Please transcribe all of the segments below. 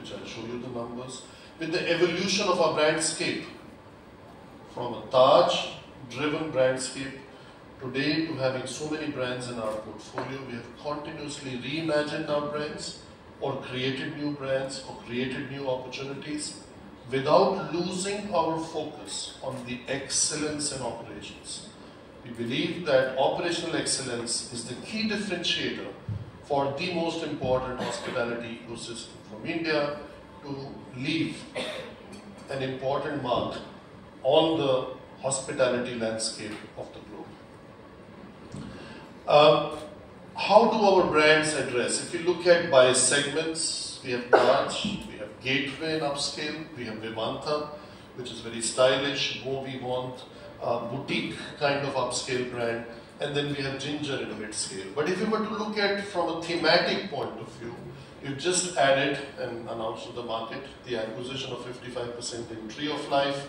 which I'll show you the numbers, with the evolution of our brandscape from a Taj-driven brandscape today to having so many brands in our portfolio. We have continuously reimagined our brands or created new brands or created new opportunities without losing our focus on the excellence in operations. We believe that operational excellence is the key differentiator for the most important hospitality ecosystem from India to leave an important mark on the hospitality landscape of the globe. How do our brands address? If you look at by segments, we have Taj, we have Gateway and Upscale, we have Vivanta, which is very stylish, Beau Vivant, boutique kind of upscale brand, and then we have Ginger in mid-scale. But if you were to look at from a thematic point of view, we've just added and announced to the market the acquisition of 55% in Tree of Life.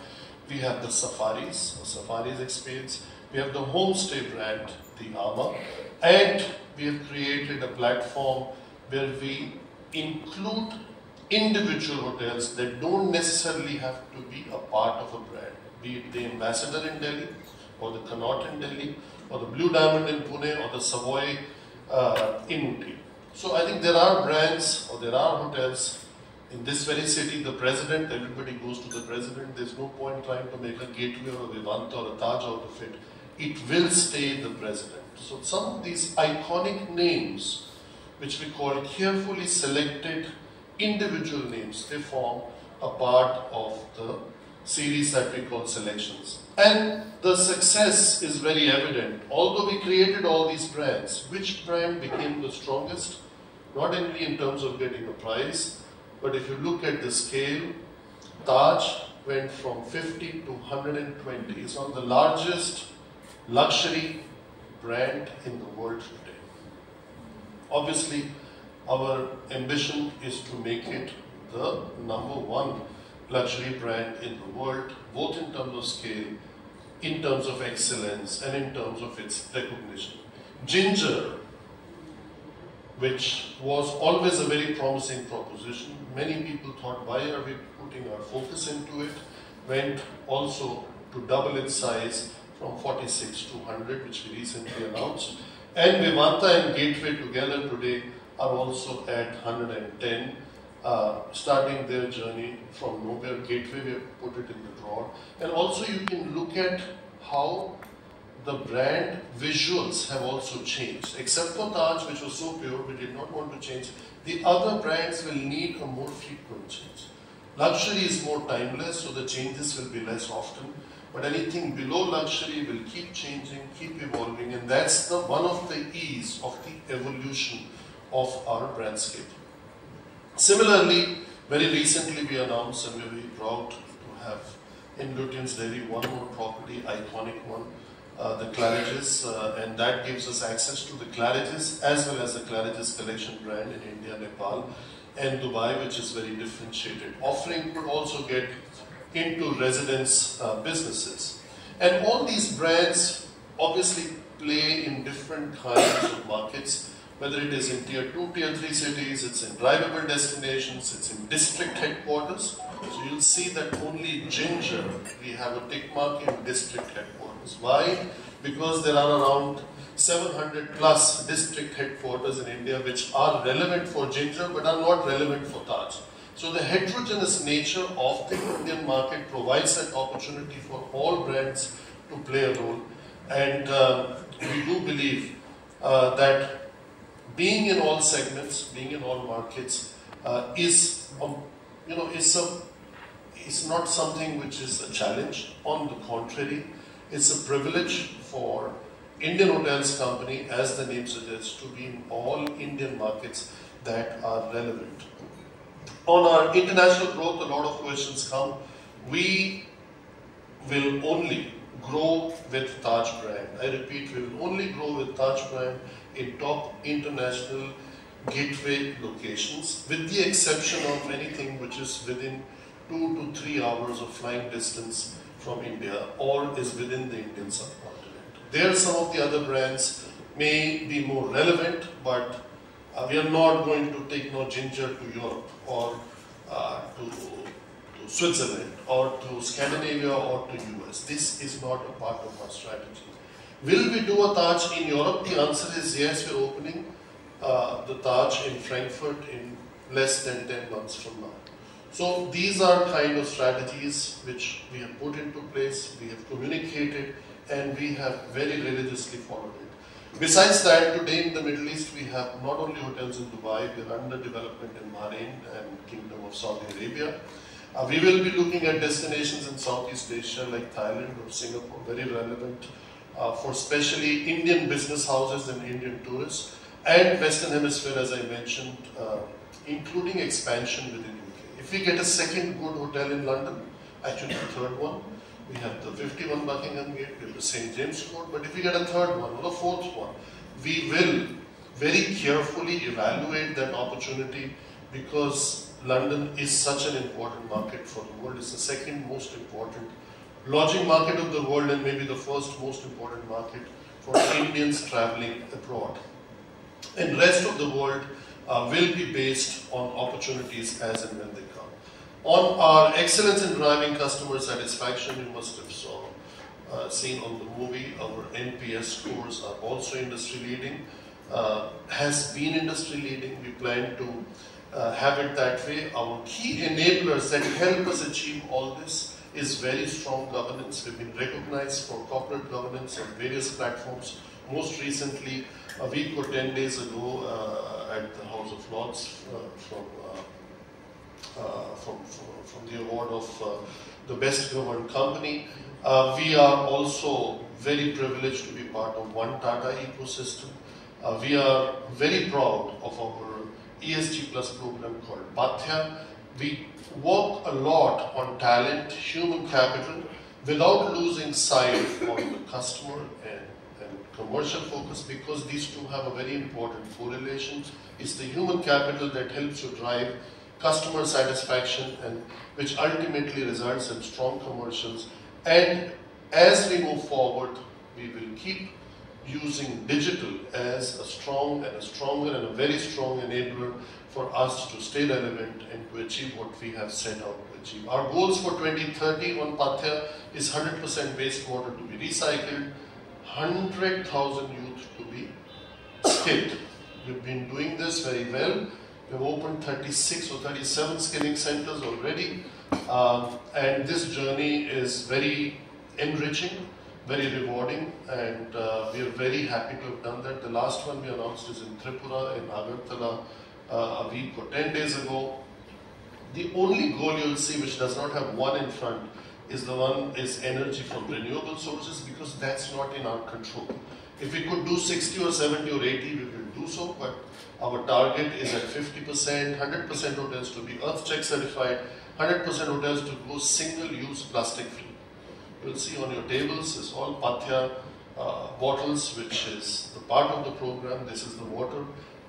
We have the Safaris, Safaris Experience. We have the homestay brand, the Ama, and we have created a platform where we include individual hotels that don't necessarily have to be a part of a brand, be it the Ambassador in Delhi, or the Connaught in Delhi, or the Blue Diamond in Pune, or the Savoy in Uti. So I think there are brands or there are hotels in this very city. The President, everybody goes to the President. There's no point trying to make a Gateway or a Vivanta or a Taj out of it. It will stay the President. So some of these iconic names, which we call carefully selected individual names, they form a part of the series that we call Selections. And the success is very evident. Although we created all these brands, which brand became the strongest? Not only in terms of getting a prize, but if you look at the scale, Taj went from 50 to 120. It's one of the largest luxury brand in the world today. Obviously, our ambition is to make it the #1 luxury brand in the world, both in terms of scale, in terms of excellence, and in terms of its recognition. Ginger, which was always a very promising proposition, many people thought, why are we putting our focus into it, went also to double its size from 46 to 100, which we recently announced. And Vivanta and Gateway together today are also at 110, starting their journey from nowhere. Gateway, we have put it in the drawer. And also you can look at how the brand visuals have also changed. Except for Taj, which was so pure, we did not want to change. The other brands will need a more frequent change. Luxury is more timeless, so the changes will be less often. But anything below luxury will keep changing, keep evolving, and that's one of the E's of the evolution of our brandscape. Similarly, very recently we announced, and we're very proud to have in Lutyens Dairy one more property, iconic one, the Claridge's, and that gives us access to the Claridge's as well as the Claridge's Collection brand in India, Nepal, and Dubai, which is very differentiated. Offering could also get into residence businesses. And all these brands obviously play in different kinds of markets, whether it is in tier 2, tier 3 cities, it's in drivable destinations, it's in district headquarters. So you'll see that only Ginger, we have a tick mark in district headquarters. Why? Because there are around 700 plus district headquarters in India which are relevant for Ginger but are not relevant for Taj. So the heterogeneous nature of the Indian market provides an opportunity for all brands to play a role. And we do believe that being in all segments, being in all markets is not something which is a challenge. On the contrary, it's a privilege for Indian Hotels Company, as the name suggests, to be in all Indian markets that are relevant. On our international growth, a lot of questions come. We will only grow with Taj brand. I repeat, we will only grow with Taj brand in top international gateway locations, with the exception of anything which is within 2 to 3 hours of flying distance from India or is within the Indian subcontinent. There, some of the other brands may be more relevant, but we are not going to take no Ginger to Europe or to Switzerland or to Scandinavia or to US. This is not a part of our strategy. Will we do a Taj in Europe? The answer is yes, we're opening the Taj in Frankfurt in less than 10 months from now. So these are kind of strategies which we have put into place, we have communicated, and we have very religiously followed it. Besides that, today in the Middle East, we have not only hotels in Dubai, we are under development in Bahrain and Kingdom of Saudi Arabia. We will be looking at destinations in Southeast Asia like Thailand or Singapore, very relevant for especially Indian business houses and Indian tourists, and Western Hemisphere, as I mentioned, including expansion within UK. If we get a second good hotel in London, actually the third one, we have the 51 Buckingham Gate, we have the St. James Court, but if we get a third one or a fourth one, we will very carefully evaluate that opportunity, because London is such an important market for the world. It's the second most important lodging market of the world, and maybe the first most important market for Indians traveling abroad. And rest of the world will be based on opportunities as and when they come. On our excellence in driving customer satisfaction, you must have seen on the movie, our NPS scores are also industry leading, has been industry leading. We plan to have it that way. Our key enablers that help us achieve all this is very strong governance. We've been recognized for corporate governance on various platforms. Most recently, a week or 10 days ago at the House of Lords from the award of the best governed company. We are also very privileged to be part of One Tata ecosystem. We are very proud of our ESG Plus program called Pathya. We work a lot on talent, human capital, without losing sight on the customer and commercial focus, because these two have a very important correlation. It's the human capital that helps you drive customer satisfaction, and which ultimately results in strong commercials. And as we move forward, we will keep using digital as a strong and a stronger and a very strong enabler for us to stay relevant and to achieve what we have set out to achieve. Our goals for 2030 on Pathya is 100% wastewater to be recycled, 100,000 youth to be skilled. We've been doing this very well. We've opened 36 or 37 skilling centers already, and this journey is very enriching, very rewarding, and we are very happy to have done that. The last one we announced is in Tripura, in Agartala, a week or 10 days ago. The only goal you'll see which does not have one in front is the one is energy from renewable sources, because that's not in our control. If we could do 60 or 70 or 80, we will do so, but our target is at 50%, 100% hotels to be EarthCheck certified, 100% hotels to go single-use plastic free. You'll see on your tables is all Pathya bottles, which is the part of the program. This is the water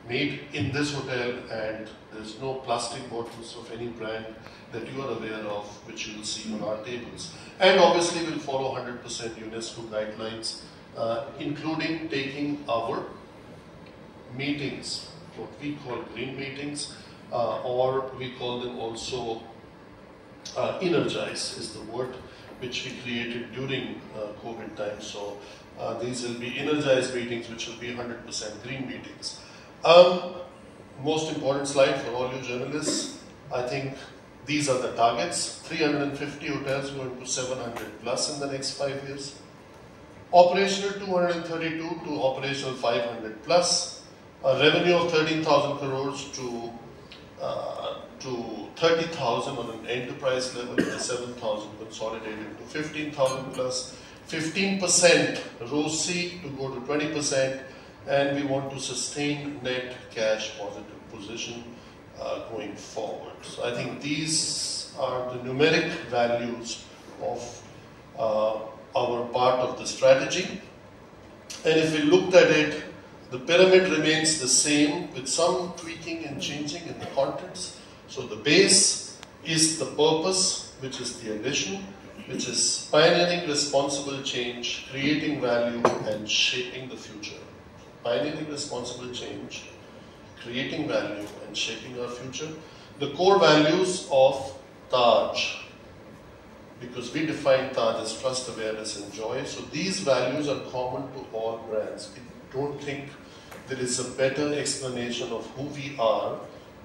made in this hotel, and there's no plastic bottles of any brand that you are aware of, which you will see on our tables. And obviously we'll follow 100% UNESCO guidelines, including taking our meetings, what we call green meetings, or we call them also Energize is the word which we created during COVID time. So these will be Energize meetings, which will be 100% green meetings. Most important slide for all you journalists, I think these are the targets. 350 hotels going to 700 plus in the next 5 years. Operational 232 to operational 500 plus. A revenue of 13,000 crores to 30,000 on an enterprise level, and 7,000 consolidated to 15,000 plus. 15% ROCE to go to 20%, and we want to sustain net cash positive position going forward. So I think these are the numeric values of our part of the strategy. And if we looked at it, the pyramid remains the same with some tweaking and changing in the contents. So the base is the purpose, which is the ambition, which is pioneering responsible change, creating value, and shaping the future. Pioneering responsible change, creating value, and shaping our future. The core values of Taj, because we define Taj as trust, awareness and joy. So these values are common to all brands. We don't think there is a better explanation of who we are,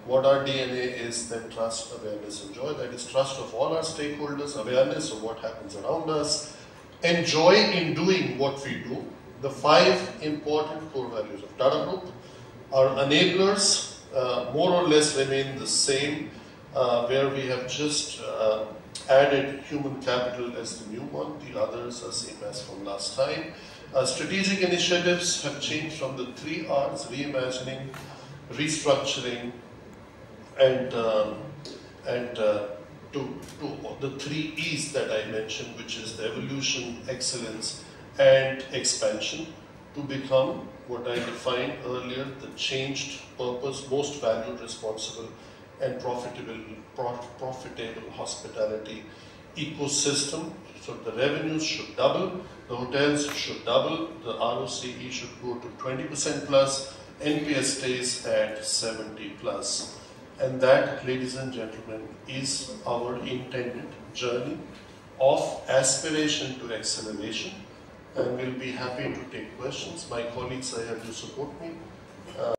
what our DNA is, than trust, awareness and joy. That is trust of all our stakeholders, awareness of what happens around us, and joy in doing what we do. The 5 important core values of Tata Group. Our enablers more or less remain the same, where we have just added human capital as the new one. The others are same as from last time. Strategic initiatives have changed from the 3 R's, reimagining, restructuring, and to the 3 E's that I mentioned, which is the evolution, excellence, and expansion, to become what I defined earlier, the changed purpose, most valued, responsible, and profitable hospitality ecosystem. So the revenues should double, the hotels should double, the ROCE should go to 20% plus, NPS stays at 70 plus. And that, ladies and gentlemen, is our intended journey of aspiration to acceleration. And we'll be happy to take questions. My colleagues, I have to support me.